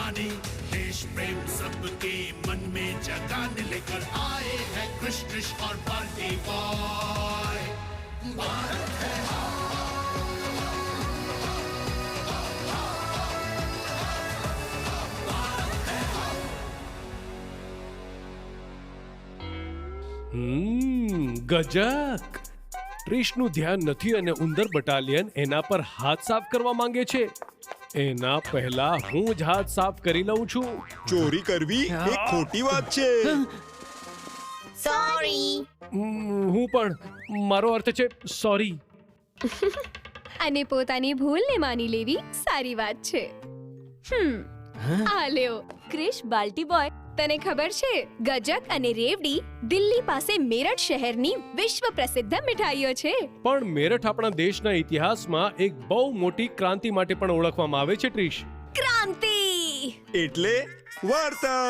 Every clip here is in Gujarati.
कहानी, देश प्रेम सबके मन में जगाने लेकर आए हैं कृष्ण और बाल्टी बॉय। भारत है ગજક. ટ્રીશનું ધ્યાન નથી અને ઉંદર બટાલિયન એના પર હાથ સાફ કરવા માંગે છે. એના પહેલા હું જ હાથ સાફ કરી લઉં છું. ચોરી કરવી એ ખોટી વાત છે. સોરી. હું પણ, મારો અર્થ છે સોરી. અને પોતાની ભૂલને માની લેવી સારી વાત છે. આ લ્યો ક્રિશ બાલ્ટી બોય. તને ખબર છે ગજક અને રેવડી દિલ્હી પાસે મેરઠ શહેરની વિશ્વ પ્રસિદ્ધ મીઠાઈઓ છે. પણ મેરઠ આપણા દેશના ઇતિહાસમાં એક બહુ મોટી ક્રાંતિ માટે પણ ઓળખવામાં આવે છે. ટ્રીશ, ક્રાંતિ એટલે વાર્તા.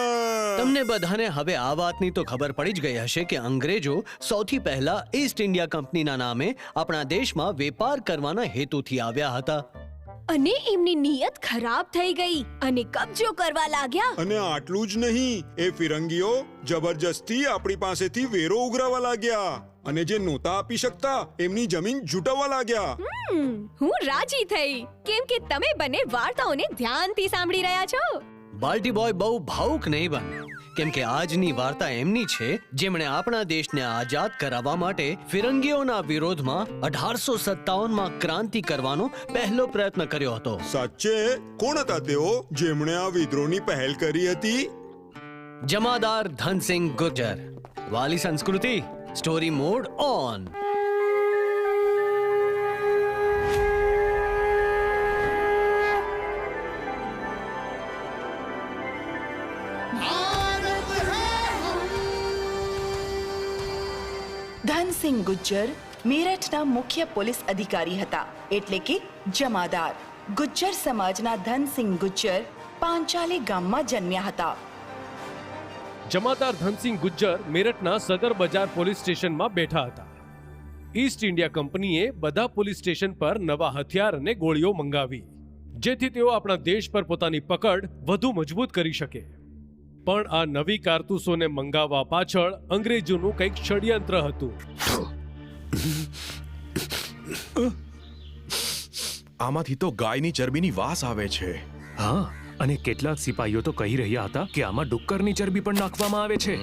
તમને બધાને હવે આ વાતની તો ખબર પડી જ ગઈ હશે કે અંગ્રેજો સૌથી પહેલા ઈસ્ટ ઇન્ડિયા કંપનીના નામે આપણા દેશમાં વેપાર કરવાના હેતુથી આવ્યા હતા. અને એમની નિયત ખરાબ થઈ ગઈ અને કબજો કરવા લાગ્યા. અને આટલું જ નહીં, એ ફિરંગીઓ જબરજસ્તી આપણી પાસેથી વેરો ઉઘરાવા લાગ્યા અને જે નહોતા આપી શકતા એમની જમીન જૂટવવા લાગ્યા. હું રાજી થઈ કેમ કે તમે બંને વાર્તાઓને ધ્યાનથી સાંભળી રહ્યા છો. બાલ્ટી બોય બહુ ભાવુક નહીં બન, કેમ કે આજની વાર્તા એમની છે જેમણે આપણા દેશને આઝાદ કરાવવા માટે ફિરંગીઓના વિરોધમાં 1857માં ક્રાંતિ કરવાનો પહેલો પ્રયત્ન કર્યો હતો. સાચે કોણ હતા તેઓ જેમણે આ વિદ્રોહની પહેલ કરી હતી? જમાદાર ધનસિંહ ગુર્જર. વાલી સંસ્કૃતિ story mode on. Dhansinh Gujjar મેરઠના મુખ્ય પોલીસ અધિકારી હતા, એટલે કે જમાદાર. ગુજ્જર સમાજના ધનસિંહ ગુજ્જર પાંચાલી ગામમાં જન્મ્યા હતા. જમાદાર ધનસિંહ ગુજ્જર મેરઠના સદર બજાર પોલીસ સ્ટેશનમાં બેઠા હતા. ઈસ્ટ ઇન્ડિયા કંપનીએ બધા પોલીસ સ્ટેશન પર નવા હથિયાર અને ગોળીઓ મંગાવી, જેથી તેઓ આપણા દેશ પર પોતાની પકડ વધુ મજબૂત કરી શકે. પણ આ નવી કારતૂસોને મંગાવવા પાછળ અંગ્રેજોનું કંઈક ષડયંત્ર હતું. આમાંથી તો ગાયની ચરબીની વાસ આવે છે. હા, અને કેટલાક સિપાહીઓ તો કહી રહ્યા હતા કે આમાં ડુક્કરની ચરબી પણ નાખવામાં આવે છે.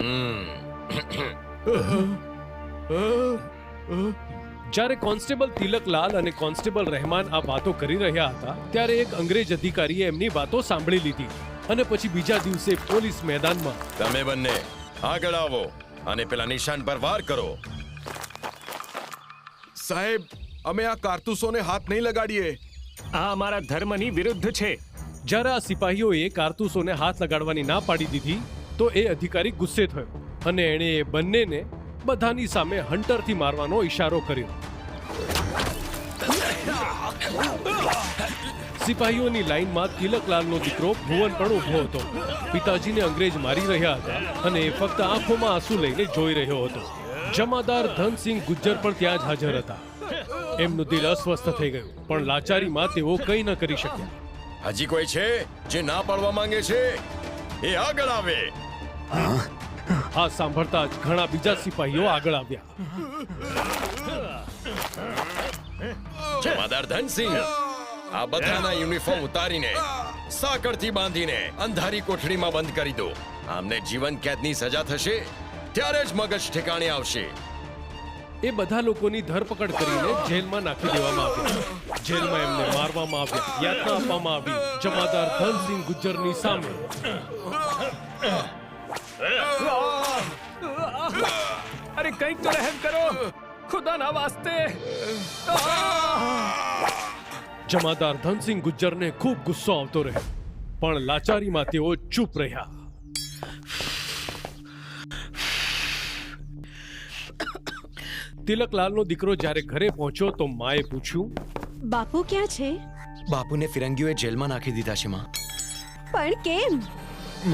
જ્યારે કોન્સ્ટેબલ તિલકલાલ અને કોન્સ્ટેબલ રહેમાન આ વાતો કરી રહ્યા હતા, ત્યારે એક અંગ્રેજ અધિકારીએ એમની વાતો સાંભળી લીધી અને પછી બીજા દિવસે પોલીસ મેદાનમાં, તમે બંને આગળ આવો અને પેલા નિશાન પર વાર કરો. સાહેબ, અમે આ કારતૂસોને હાથ નહીં લગાડીએ. આ અમારા ધર્મની વિરુદ્ધ છે. જ્યારે આ સિપાહીઓએ કારતૂસોને હાથ લગાડવાની ના પાડી દીધી તો એ અધિકારી ગુસ્સે થયો અને એણે એ બંનેને બધાની સામે હન્ટરથી મારવાનો ઈશારો કર્યો. સિપાહીઓની લાઈનમાં તિલકલાલનો દીકરો ભુવન પણ ઊભો હતો. પિતાજીને અંગ્રેજ મારી રહ્યા હતા અને એ ફક્ત આંખોમાં આંસુ લઈને જોઈ રહ્યો હતો. જમાદાર ધનસિંહ ગુજ્જર પણ ત્યાં જ હાજર હતા. એમનું દિલ અસ્વસ્થ થઈ ગયું, પણ લાચારીમાં તેઓ કંઈ ન કરી શક્યા. હજી કોઈ છે જે ના પાડવા માંગે છે? એ આગળ આવે. આ સાંભળતા જ ઘણા બીજા સિપાહીઓ આગળ આવ્યા. જમાદાર ધનસિંહ, આ બધાના યુનિફોર્મ ઉતારીને સાંકળથી બાંધીને અંધારી કોઠડીમાં બંધ કરી દો. આમને જીવન કેદની સજા થશે ત્યારે જ મગજ ઠેકાણે આવશે. એ બધા લોકોની ધરપકડ કરીને જેલમાં નાખી દેવામાં આવ્યા. જેલમાં એમને મારવામાં આવ્યા, યાતના આપવામાં આવી જમાદાર ધનસિંહ ગુજ્જરની સામે. અરે કંઈક તો રહેમ કરો, ખુદાના વાસ્તે. જમાદાર ધનસિંહ ગુજ્જરને ખૂબ ગુસ્સો આવતો રહ્યો, પણ લાચારીમાં તેઓ ચૂપ રહ્યા. તિલકલાલનો દીકરો જ્યારે ઘરે પહોંચ્યો તો માએ પૂછ્યું, બાપુ ક્યાં છે? બાપુને ફિરંગીઓએ જેલમાં નાખી દીધા છે માં. પણ કેમ?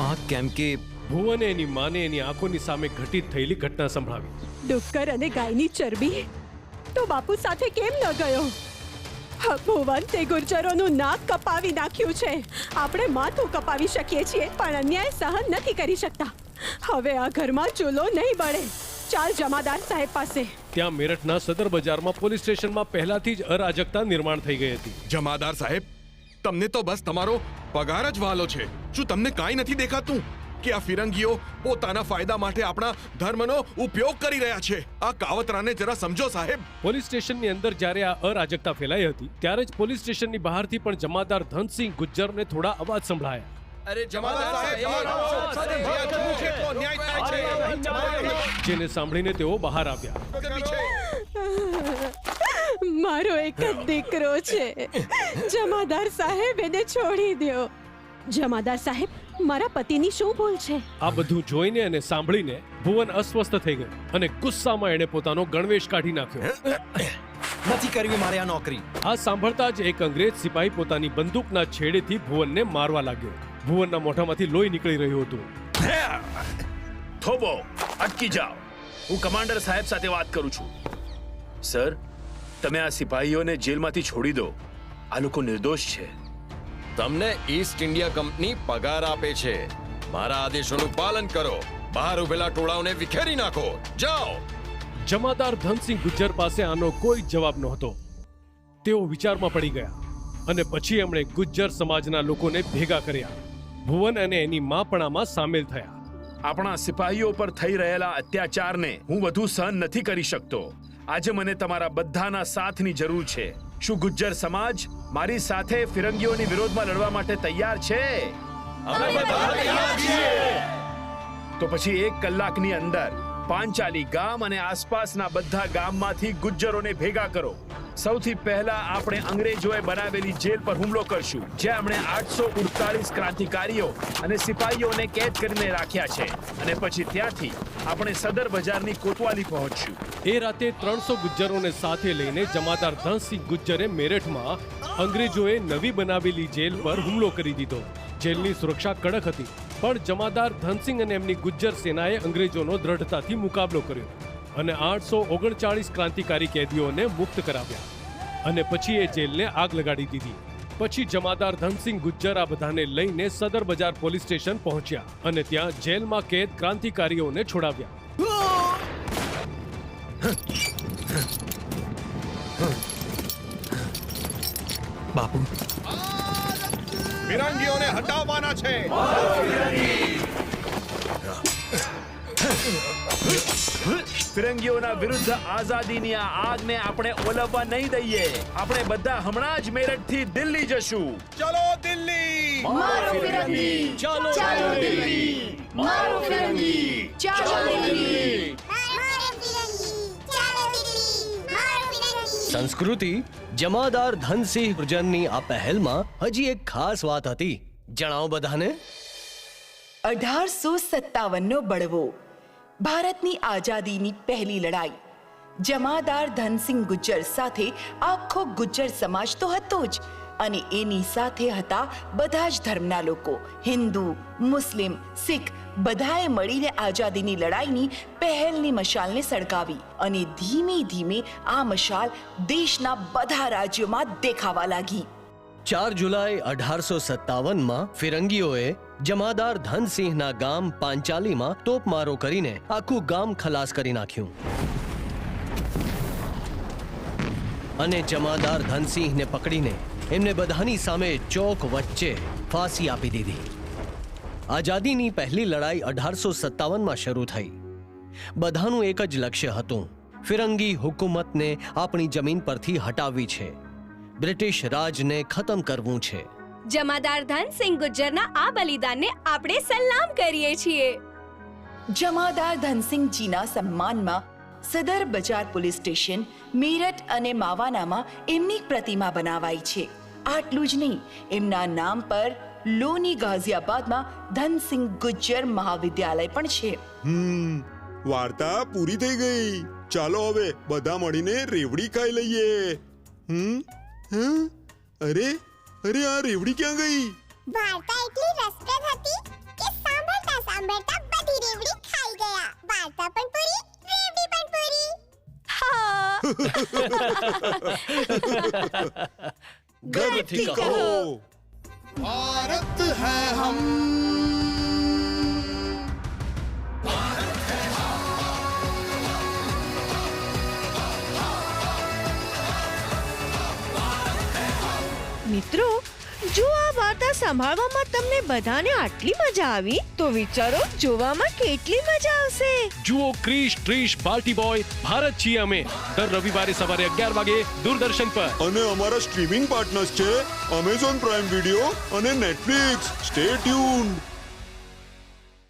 માં, કેમ કે ભુવને એની માને એની આંખોની સામે ઘટિત થયેલી ઘટના સંભળાવી. ડુક્કર અને ગાયની ચરબી તો બાપુ સાથે કેમ ન ગયો? ભુવન, તે ગુર્જરોનું નાક કપાવી નાખ્યું છે. આપણે માથું કપાવી શકીએ છીએ પણ અન્યાય સહન નથી કરી શકતા. હવે આ ઘરમાં ચૂલો નહીં બળે. ચાલ જમાદાર સાહેબ પાસે. ત્યાં મેરઠના સદર બજારમાં પોલીસ સ્ટેશનમાં પહેલાથી જ અરાજકતા નિર્માણ થઈ ગઈ હતી. જમાદાર સાહેબ, તમને તો બસ તમારો પગાર જ વાલો છે. શું તમને કાંઈ નથી દેખાતું કે આ ફિરંગીઓ પોતાના ફાયદા માટે આપણા ધર્મનો ઉપયોગ કરી રહ્યા છે? આ કાવતરાને જરા સમજો સાહેબ. પોલીસ સ્ટેશનની અંદર જ્યારે આ અરાજકતા ફેલાઈ હતી ત્યારે જ પોલીસ સ્ટેશનની બહારથી પણ જમાદાર ધનસિંહ ગુજ્જરને થોડા અવાજ સંભળાયા. અરે જમાદાર સાહેબ, જેને સાંભળીને તેઓ બહાર આવ્યા. મારો એક જ દીકરો છે. જમાદાર સાહેબ, એને છોડી દો. જમાદાર સાહેબ, મારા પતિની શું ભૂલ છે? આ બધું જોઈને અને સાંભળીને ભુવન અસ્વસ્થ થઈ ગયો અને ગુસ્સામાં એણે પોતાનો ગણવેશ કાઢી નાખ્યો. નથી કરવી મારે આ નોકરી. આ સાંભળતા જ એક અંગ્રેજ સિપાહી પોતાની બંદૂકના છેડેથી ભુવનને મારવા લાગ્યો. ભુવનના મોઢામાંથી લોહી નીકળી રહ્યું હતું. થોબો, અટકી જાઓ. હું કમાન્ડર સાહેબ સાથે વાત કરું છું. સર, તમે આ સિપાહીઓને જેલમાંથી છોડી દો. આ લોકો નિર્દોષ છે. તમને ઈસ્ટ ઇન્ડિયા કંપની પગાર આપે છે. મારા આદેશોનું પાલન કરો. બહાર ઉભેલા ટોળાઓને વિખેરી નાખો. જાઓ. જમાદાર ધનસિંહ ગુજ્જર પાસે આનો કોઈ જવાબ નહોતો. તેઓ વિચારમાં પડી ગયા અને પછી એમણે ગુજ્જર સમાજના લોકોને ભેગા કર્યા. ભુવન અને એની મા પણ આમાં સામેલ થયા. આપણા સિપાહીઓ પર થઈ રહેલા અત્યાચારને હું વધુ સહન નથી કરી શકતો. આજે મને તમારા બધાના સાથની જરૂર છે. શું ગુજ્જર સમાજ મારી સાથે ફિરંગીઓની વિરોધમાં લડવા માટે તૈયાર છે? અમે બધા તૈયાર છીએ. તો પછી 1 કલાકની અંદર પાંચાલી ગામ અને આસપાસના બધા ગામમાંથી ગુજ્જરોને ભેગા કરો. સૌથી પહેલા આપણે અંગ્રેજોએ બનાવેલી જેલ પર હુમલો કરશું, જ્યાં એમણે 848 ક્રાંતિકારીઓ અને સિપાહીઓને કેદ કરીને રાખ્યા છે. અને પછી ત્યાંથી આપણે સદર બજારની કોતવાલી પહોંચશું. એ રાતે 300 ગુજ્જરોને સાથે લઈને જમાદાર ધનસિંહ ગુજ્જરે મેરઠમાં અંગ્રેજોએ નવી બનાવેલી જેલ પર હુમલો કરી દીધો. જેલની સુરક્ષા કડક હતી, પણ જમાદાર ધનસિંહ અને એમની ગુજ્જર સેનાએ અંગ્રેજોનો દ્રઢતાથી મુકાબલો કર્યો અને 839 ક્રાંતિકારી કેદીઓને મુક્ત કરાવ્યા અને પછી એ જેલને આગ લગાડી દીધી. પછી જમાદાર ધનસિંહ ગુજ્જર આ બધાને લઈને સદર બજાર પોલીસ સ્ટેશન પહોંચ્યા અને ત્યાં જેલમાં કેદ ક્રાંતિકારીઓને છોડાવ્યા. બાપુ, ફિરંગીઓને હટાવવાના છે. ફિરંગીઓના વિરુદ્ધ આઝાદીની આ આગને આપણે ઓલવવા નહીં દઈએ. આપણે બધા હમણાં જ મેરઠથી દિલ્હી જશું. ચલો દિલ્હી. મારો ફિરંગી, ચાલો દિલ્હી. મારો ફિરંગી, ચાલો દિલ્હી. સંસ્કૃતિ, જમાદાર ધનસિંહ ગુર્જરની આ પહેલમાં હજી એક ખાસ વાત હતી. જણાવો બધાને. 1857નો બળવો, ભારતની આઝાદીની પહેલી લડાઈ. જમાદાર ધનસિંહ ગુજ્જર સાથે આખો ગુજ્જર સમાજ તો હતો જ, અને એની સાથે હતા બધા જ ધર્મના લોકો. હિન્દુ, મુસ્લિમ, શીખ બધાએ મળીને આઝાદીની લડાઈની પહેલની મશાલને સળગાવી અને ધીમે ધીમે આ મશાલ દેશના બધા રાજ્યોમાં દેખાવા લાગી. 4 જુલાઈ 1857માં ફિરંગીઓએ જમાદાર ધનસિંહના ગામ પાંચાલીમાં તોપમારો કરીને આખું ગામ ખલાસ કરી નાખ્યું અને જમાદાર ધનસિંહને પકડીને એમને બધાની સામે ચોક વચ્ચે ફાંસી આપી દીધી. આઝાદીની પહેલી લડાઈ 1857માં શરૂ થઈ. બધાનું એક જ લક્ષ્ય હતું, ફિરંગી હુકુમતને આપણી જમીન પરથી હટાવવી છે, બ્રિટિશ રાજને ખતમ કરવું છે. જમાદાર ધનસિંહ ગુજ્જરના આ બલિદાનને આપણે સલામ કરીએ છીએ. જમાદાર ધનસિંહજીના સન્માનમાં સદર બજાર પોલીસ સ્ટેશન, મેરઠ અને માવાનામાં એમની પ્રતિમા બનાવાઈ છે. આટલું જ નહીં, એમના નામ પર લોની ગાઝિયાબાદમાં ધનસિંહ ગુજ્જર મહાવિદ્યાલય પણ છે. વાર્તા પૂરી થઈ ગઈ. ચાલો હવે બધા મળીને રેવડી ખાઈ લઈએ. અરે અરે, આ રેવડી ક્યાં ગઈ? વાર્તા એટલી રસપ્રદ હતી કે સાંભળતા સાંભળતા બધી રેવડી ખાઈ ગયા. વાર્તા પણ પૂરી, રેવડી પણ પૂરી. હા. ગર્વથી કહો भारत है हम મિત્રો, જો આ વાર્તા સંભાળવામાં તમને બધાને આટલી મજા આવી તો વિચારો જોવામાં કેટલી મજા આવશે. જુઓ ક્રિશ ટ્રીશ બાલ્ટી બોય ભારત છીએ અમે દર રવિવારે સવારે 11 વાગે દૂરદર્શન પર. અને અમારા સ્ટ્રીમિંગ પાર્ટનર્સ છે Amazon Prime Video અને Netflix. Stay tuned.